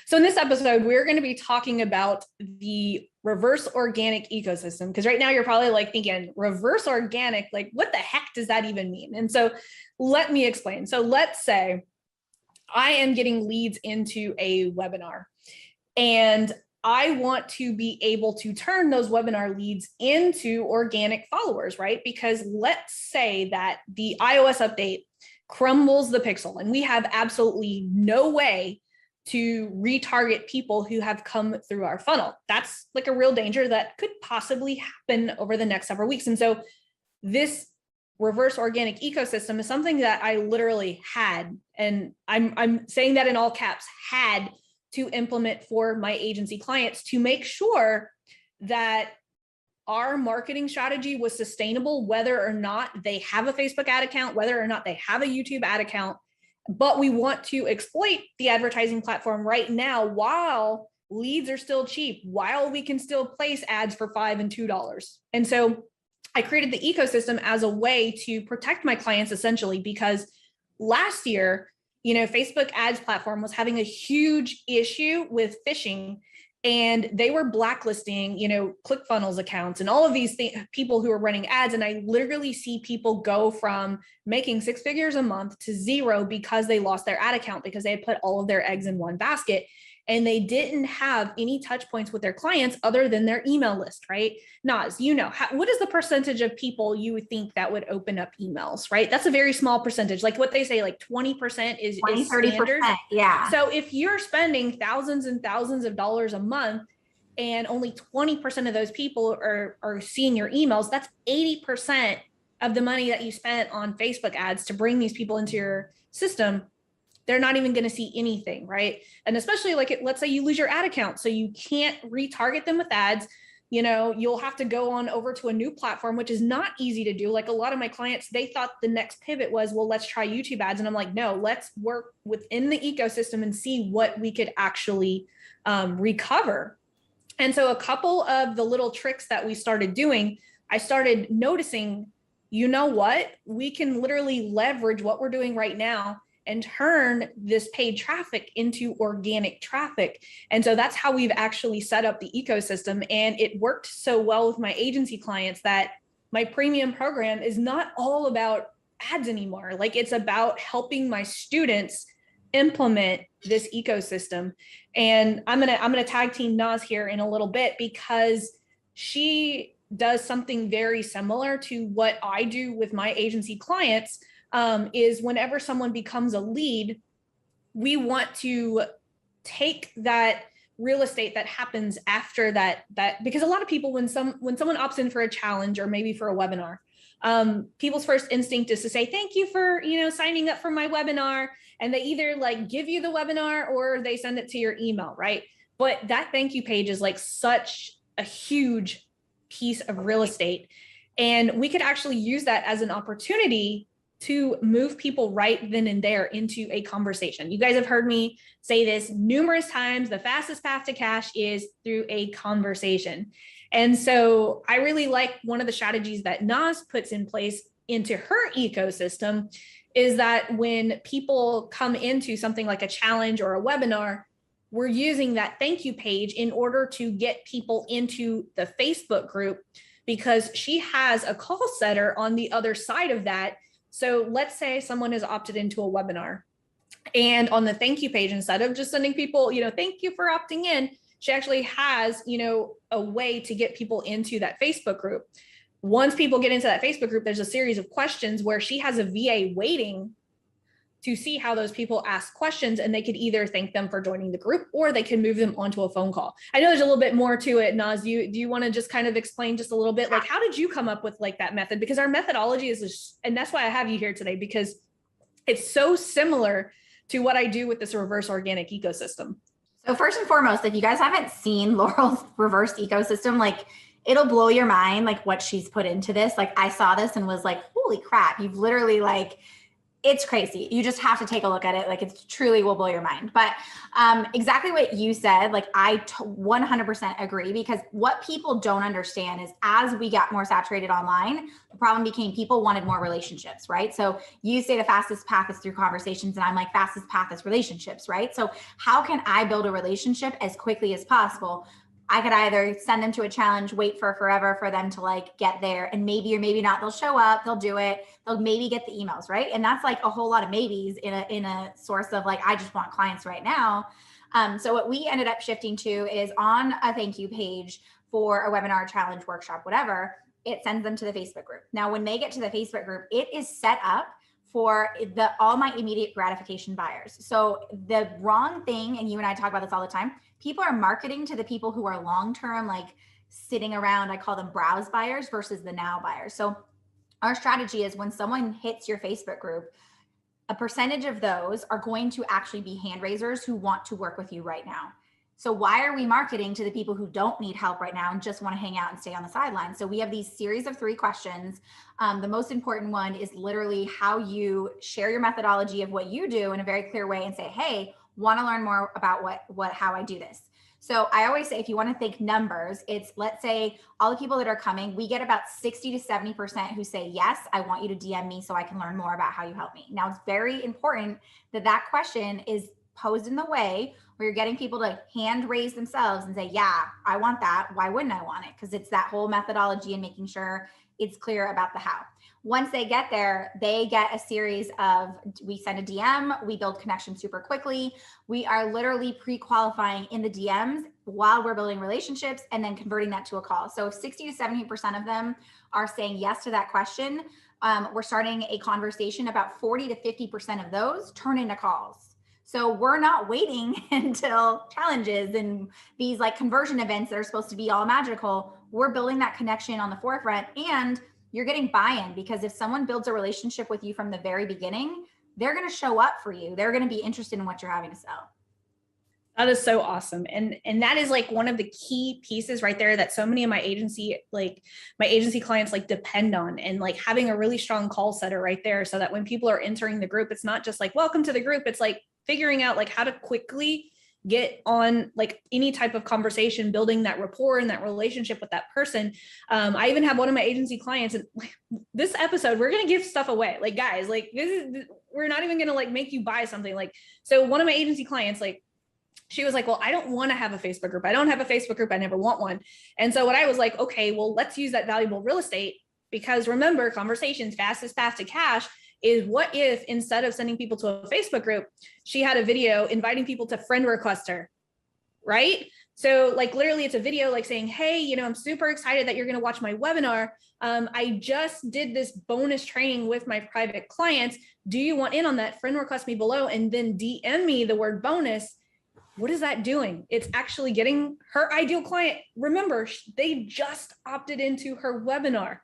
So in this episode, we're going to be talking about the reverse organic ecosystem, because right now you're probably like thinking reverse organic, like what the heck does that even mean? And so let me explain. So let's say I am getting leads into a webinar and I want to be able to turn those webinar leads into organic followers, right? Because let's say that the iOS update crumbles the pixel and we have absolutely no way to retarget people who have come through our funnel. That's like a real danger that could possibly happen over the next several weeks. And so this reverse organic ecosystem is something that I literally had, and I'm saying that in all caps, had to implement for my agency clients to make sure that our marketing strategy was sustainable, whether or not they have a Facebook ad account, whether or not they have a YouTube ad account. But we want to exploit the advertising platform right now while leads are still cheap, while we can still place ads for $5 and $2. And so I created the ecosystem as a way to protect my clients, essentially, because last year, Facebook ads platform was having a huge issue with phishing, and they were blacklisting, ClickFunnels accounts and all of these people who are running ads. And I literally see people go from making 6 figures a month to zero because they lost their ad account, because they had put all of their eggs in one basket and they didn't have any touch points with their clients other than their email list, right? Naz, what is the percentage of people you would think that would open up emails, right? That's a very small percentage. Like what they say, like 20% is 30%, standard. yeah. So if you're spending thousands and thousands of dollars a month and only 20% of those people are seeing your emails, that's 80% of the money that you spent on Facebook ads to bring these people into your system. They're not even going to see anything, right? And especially let's say you lose your ad account, so you can't retarget them with ads. You'll have to go on over to a new platform, which is not easy to do. Like a lot of my clients, they thought the next pivot was, well, let's try YouTube ads. And I'm like, no, let's work within the ecosystem and see what we could actually recover. And so a couple of the little tricks that we started doing, I started noticing, we can literally leverage what we're doing right now and turn this paid traffic into organic traffic. And so that's how we've actually set up the ecosystem. And it worked so well with my agency clients that my premium program is not all about ads anymore. Like it's about helping my students implement this ecosystem. And I'm gonna tag team Naz here in a little bit, because she does something very similar to what I do with my agency clients. Is whenever someone becomes a lead, we want to take that real estate that happens after that because a lot of people, when someone opts in for a challenge or maybe for a webinar, people's first instinct is to say, thank you for, signing up for my webinar. And they either give you the webinar or they send it to your email, right? But that thank you page is such a huge piece of real estate. And we could actually use that as an opportunity to move people right then and there into a conversation. You guys have heard me say this numerous times. The fastest path to cash is through a conversation. And so I really like one of the strategies that Naz puts in place into her ecosystem is that when people come into something like a challenge or a webinar, we're using that thank you page in order to get people into the Facebook group, because she has a call setter on the other side of that. So let's say someone has opted into a webinar, and on the thank you page, instead of just sending people, thank you for opting in, she actually has, a way to get people into that Facebook group. Once people get into that Facebook group, there's a series of questions where she has a VA waiting to see how those people ask questions, and they could either thank them for joining the group or they can move them onto a phone call. I know there's a little bit more to it. Naz, do you want to just kind of explain just a little bit, how did you come up with that method? Because our methodology is just, and that's why I have you here today, because it's so similar to what I do with this reverse organic ecosystem. So first and foremost, if you guys haven't seen Laurel's reverse ecosystem, it'll blow your mind, what she's put into this. I saw this and was like, holy crap, you've literally It's crazy. You just have to take a look at it. Like, it truly will blow your mind. But exactly what you said, like, I 100% agree, because what people don't understand is as we got more saturated online, the problem became people wanted more relationships, right? So you say the fastest path is through conversations, and I'm like, fastest path is relationships, right? So how can I build a relationship as quickly as possible? I could either send them to a challenge, wait for forever for them to like get there, and maybe or maybe not, they'll show up, they'll do it, they'll maybe get the emails, right? And that's like a whole lot of maybes in a source of like, I just want clients right now. So what we ended up shifting to is on a thank you page for a webinar, challenge, workshop, whatever, it sends them to the Facebook group. Now, when they get to the Facebook group, it is set up for all my immediate gratification buyers. So the wrong thing, and you and I talk about this all the time, people are marketing to the people who are long-term, like sitting around, I call them browse buyers versus the now buyers. So our strategy is when someone hits your Facebook group, a percentage of those are going to actually be hand raisers who want to work with you right now. So why are we marketing to the people who don't need help right now and just want to hang out and stay on the sidelines? So we have these series of 3 questions. The most important one is literally how you share your methodology of what you do in a very clear way and say, hey, want to learn more about how I do this. So I always say, if you want to think numbers, it's, let's say all the people that are coming, we get about 60 to 70% who say, yes, I want you to DM me so I can learn more about how you help me. Now, it's very important that that question is posed in the way where you're getting people to hand raise themselves and say, yeah, I want that. Why wouldn't I want it? Because it's that whole methodology and making sure it's clear about the how. Once they get there, they get a series of, we send a DM, we build connection super quickly. We are literally pre-qualifying in the DMs while we're building relationships and then converting that to a call. So if 60 to 70% of them are saying yes to that question, we're starting a conversation. About 40 to 50% of those turn into calls. So we're not waiting until challenges and these like conversion events that are supposed to be all magical. We're building that connection on the forefront, and you're getting buy-in, because if someone builds a relationship with you from the very beginning, they're going to show up for you. They're going to be interested in what you're having to sell. That is so awesome. And that is like one of the key pieces right there that so many of my agency clients like depend on, and like having a really strong call setter right there, so that when people are entering the group, it's not just like, welcome to the group. It's like figuring out like how to quickly get on like any type of conversation, building that rapport and that relationship with that person. I even have one of my agency clients, and this episode, we're going to give stuff away. Like, guys, like we're not even going to like make you buy something. Like, so one of my agency clients, like, she was like, well, I don't want to have a Facebook group. I don't have a Facebook group. I never want one. And so what I was like, okay, well, let's use that valuable real estate, because remember, conversations, fastest path to cash is, what if instead of sending people to a Facebook group, she had a video inviting people to friend request her, right? So like literally it's a video like saying, hey, I'm super excited that you're going to watch my webinar. I just did this bonus training with my private clients. Do you want in on that? Friend request me below, and then DM me the word bonus. What is that doing? It's actually getting her ideal client. Remember, they just opted into her webinar,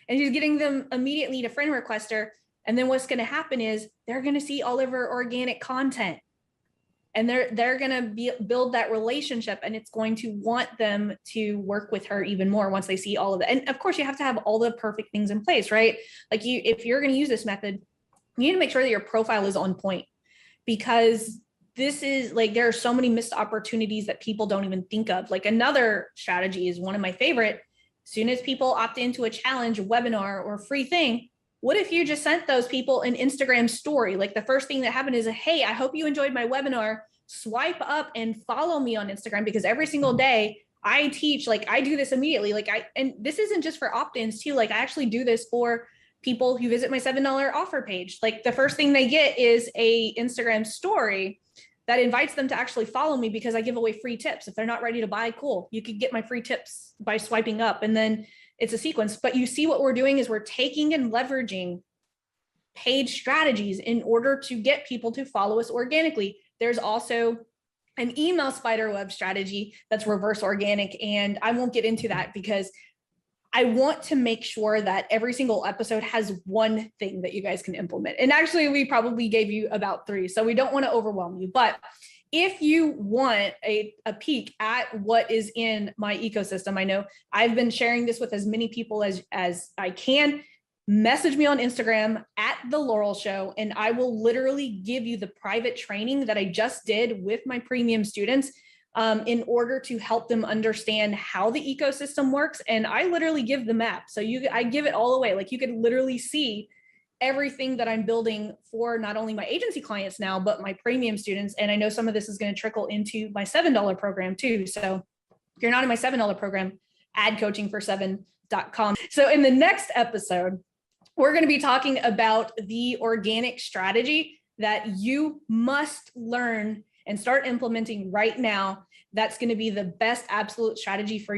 and she's getting them immediately to friend request her. And then what's going to happen is they're going to see all of her organic content, and they're going to build that relationship, and it's going to want them to work with her even more once they see all of it. And of course, you have to have all the perfect things in place, right? Like if you're going to use this method, you need to make sure that your profile is on point, because this is like, there are so many missed opportunities that people don't even think of. Like, another strategy is one of my favorite. As soon as people opt into a challenge, a webinar, or a free thing, what if you just sent those people an Instagram story? Like, the first thing that happened is, hey, I hope you enjoyed my webinar. Swipe up and follow me on Instagram, because every single day I teach, like, I do this immediately. Like, and this isn't just for opt-ins too. Like, I actually do this for people who visit my $7 offer page. Like, the first thing they get is a Instagram story that invites them to actually follow me, because I give away free tips. If they're not ready to buy, cool. You could get my free tips by swiping up, and then it's a sequence. But you see what we're doing is we're taking and leveraging paid strategies in order to get people to follow us organically. There's also an email spider web strategy that's reverse organic. And I won't get into that, because I want to make sure that every single episode has one thing that you guys can implement. And actually, we probably gave you about 3, so we don't want to overwhelm you. But if you want a peek at what is in my ecosystem, I know I've been sharing this with as many people as I can. message me on Instagram at The Laurel Show, and I will literally give you the private training that I just did with my premium students in order to help them understand how the ecosystem works. And I literally give the map. So I give it all away. Like, you could literally see everything that I'm building for not only my agency clients now, but my premium students. And I know some of this is going to trickle into my $7 program too. So if you're not in my $7 program, adcoachingfor7.com. So in the next episode, we're going to be talking about the organic strategy that you must learn and start implementing right now. That's going to be the best absolute strategy for